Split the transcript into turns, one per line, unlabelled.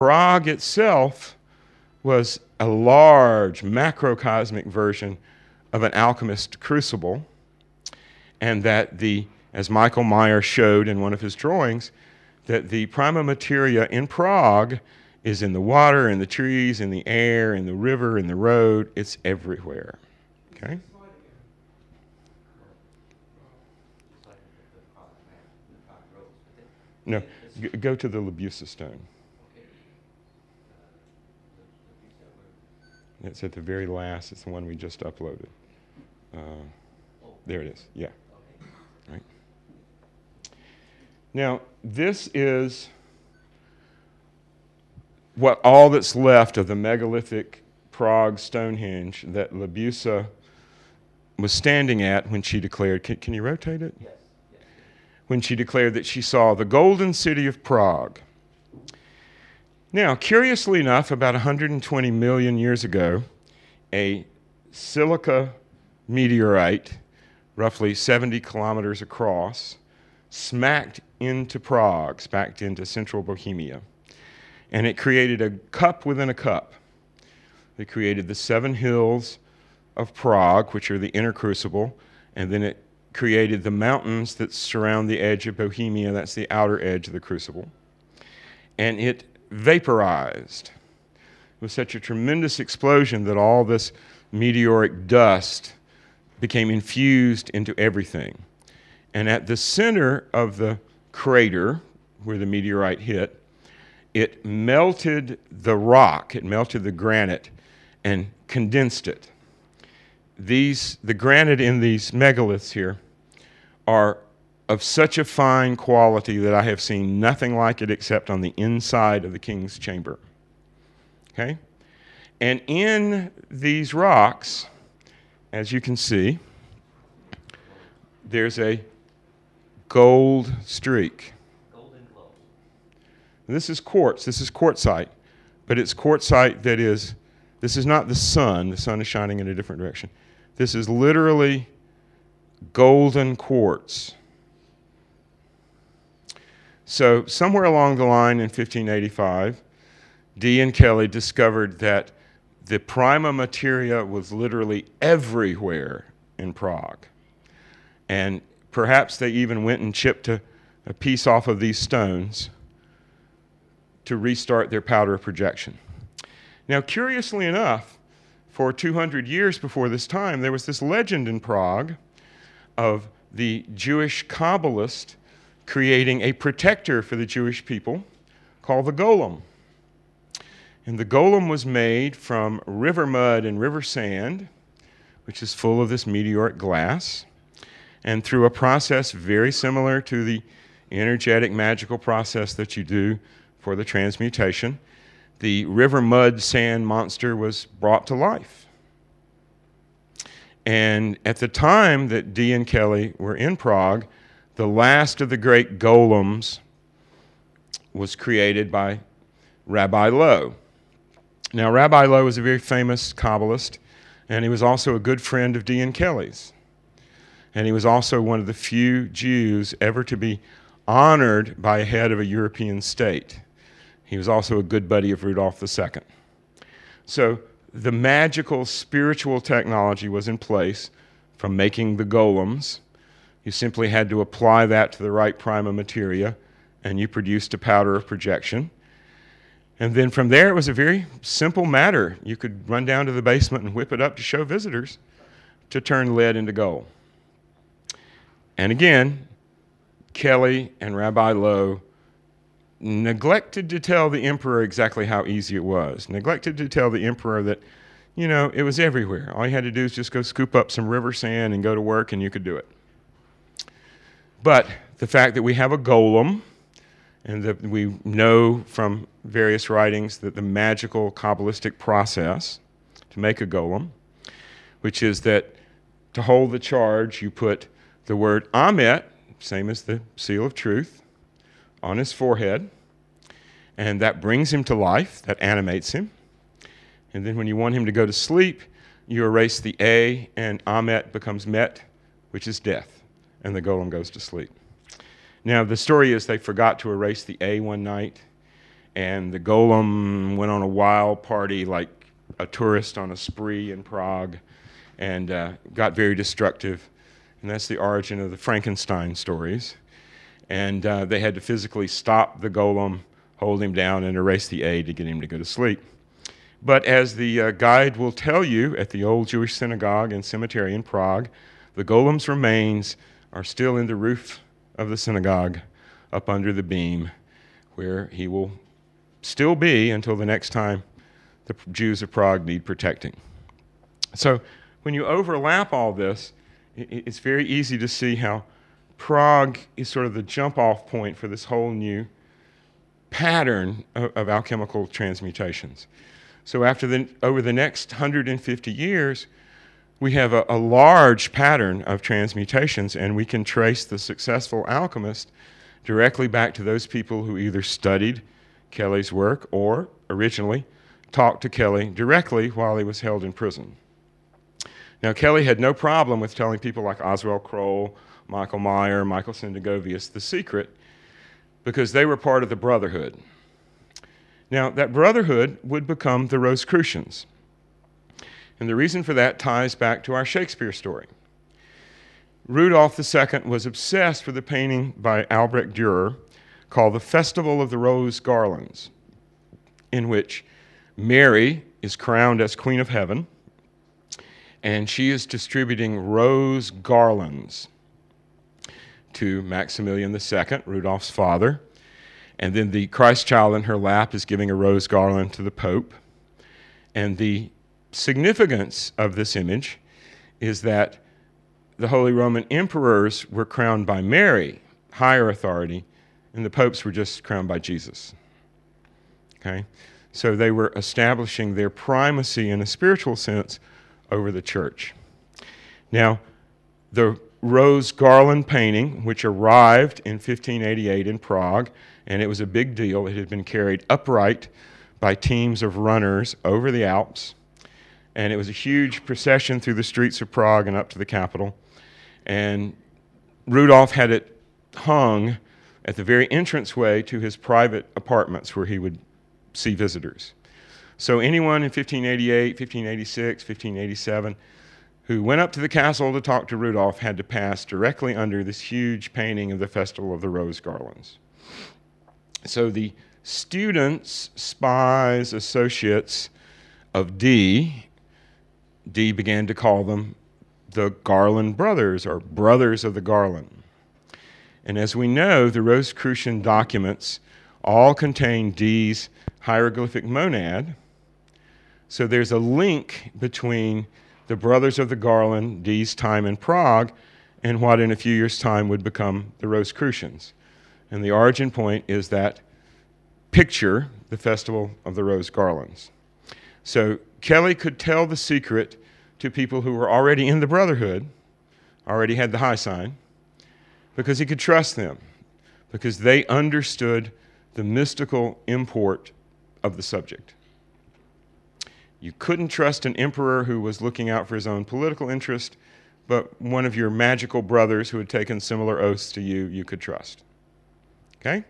Prague itself was a large macrocosmic version of an alchemist crucible, and that as Michael Meyer showed in one of his drawings, that the prima materia in Prague is in the water, in the trees, in the air, in the river, in the road. It's everywhere. Okay? No, go to the Labusa stone. It's at the very last. It's the one we just uploaded. There it is. Yeah. Right. Now, this is all that's left of the megalithic Prague Stonehenge that Labusa was standing at when she declared, can you rotate it? Yes. When she declared that she saw the golden city of Prague. Now, curiously enough, about 120 million years ago, a silica meteorite, roughly 70 kilometers across, smacked into Prague, smacked into central Bohemia. And it created a cup within a cup. It created the 7 hills of Prague, which are the inner crucible, and then it created the mountains that surround the edge of Bohemia. That's the outer edge of the crucible. And it vaporized. It was such a tremendous explosion that all this meteoric dust became infused into everything. And at the center of the crater where the meteorite hit, it melted the rock, it melted the granite, and condensed it. The granite in these megaliths here are of such a fine quality that I have seen nothing like it except on the inside of the king's chamber. Okay? And in these rocks, as you can see, there's a gold streak.
Golden glow.
This is quartz. This is quartzite. But it's quartzite that is, this is not the sun. The sun is shining in a different direction. This is literally golden quartz. So somewhere along the line in 1585, Dee and Kelly discovered that the prima materia was literally everywhere in Prague. And perhaps they even went and chipped a piece off of these stones to restart their powder of projection. Now, curiously enough, for 200 years before this time, there was this legend in Prague of the Jewish Kabbalist creating a protector for the Jewish people called the golem. And the golem was made from river mud and river sand, which is full of this meteoric glass. And through a process very similar to the energetic magical process that you do for the transmutation, the river mud sand monster was brought to life. And at the time that Dee and Kelly were in Prague, the last of the great golems was created by Rabbi Lowe. Now, Rabbi Lowe was a very famous Kabbalist, and he was also a good friend of Dee and Kelly's. And he was also one of the few Jews ever to be honored by a head of a European state. He was also a good buddy of Rudolph II. So the magical spiritual technology was in place from making the golems. You simply had to apply that to the right prima materia, and you produced a powder of projection. And then from there, it was a very simple matter. You could run down to the basement and whip it up to show visitors to turn lead into gold. And again, Kelly and Rabbi Lowe neglected to tell the emperor exactly how easy it was. Neglected to tell the emperor that, you know, it was everywhere. All you had to do is just go scoop up some river sand and go to work, and you could do it. But the fact that we have a golem, and that we know from various writings that the magical Kabbalistic process to make a golem, which is that to hold the charge, you put the word Amet, same as the seal of truth, on his forehead, and that brings him to life, that animates him. And then when you want him to go to sleep, you erase the A, and Amet becomes Met, which is death, and the golem goes to sleep. Now, the story is they forgot to erase the A one night, and the golem went on a wild party like a tourist on a spree in Prague, and got very destructive. And that's the origin of the Frankenstein stories. And they had to physically stop the golem, hold him down, and erase the A to get him to go to sleep. But as the guide will tell you, at the old Jewish synagogue and cemetery in Prague, the golem's remains are still in the roof of the synagogue, up under the beam, where he will still be until the next time the Jews of Prague need protecting. So when you overlap all this, it's very easy to see how Prague is sort of the jump-off point for this whole new pattern of alchemical transmutations. So over the next 150 years, we have a large pattern of transmutations, and we can trace the successful alchemist directly back to those people who either studied Kelly's work or originally talked to Kelly directly while he was held in prison. Now, Kelly had no problem with telling people like Oswald Kroll, Michael Meyer, Michael Sendigovius the secret, because they were part of the Brotherhood. Now, that Brotherhood would become the Rosicrucians. And the reason for that ties back to our Shakespeare story. Rudolph II was obsessed with a painting by Albrecht Dürer called The Festival of the Rose Garlands, in which Mary is crowned as Queen of Heaven, and she is distributing rose garlands to Maximilian II, Rudolph's father. And then the Christ child in her lap is giving a rose garland to the Pope. And the significance of this image is that the Holy Roman emperors were crowned by Mary, higher authority, and the popes were just crowned by Jesus. Okay? So they were establishing their primacy in a spiritual sense over the church. Now, the rose garland painting, which arrived in 1588 in Prague, and it was a big deal. It had been carried upright by teams of runners over the Alps, and it was a huge procession through the streets of Prague and up to the capital. And Rudolph had it hung at the very entranceway to his private apartments where he would see visitors. So anyone in 1588, 1586, 1587 who went up to the castle to talk to Rudolph had to pass directly under this huge painting of the Festival of the Rose Garlands. So the students, spies, associates of Dee began to call them the Garland Brothers, or Brothers of the Garland. And as we know, the Rosicrucian documents all contain Dee's hieroglyphic monad. So there's a link between the Brothers of the Garland, Dee's time in Prague, and what in a few years' time would become the Rosicrucians. And the origin point is that picture, the Festival of the Rose Garlands. So Kelly could tell the secret to people who were already in the Brotherhood, already had the high sign, because he could trust them, because they understood the mystical import of the subject. You couldn't trust an emperor who was looking out for his own political interest, but one of your magical brothers who had taken similar oaths to you, you could trust. Okay?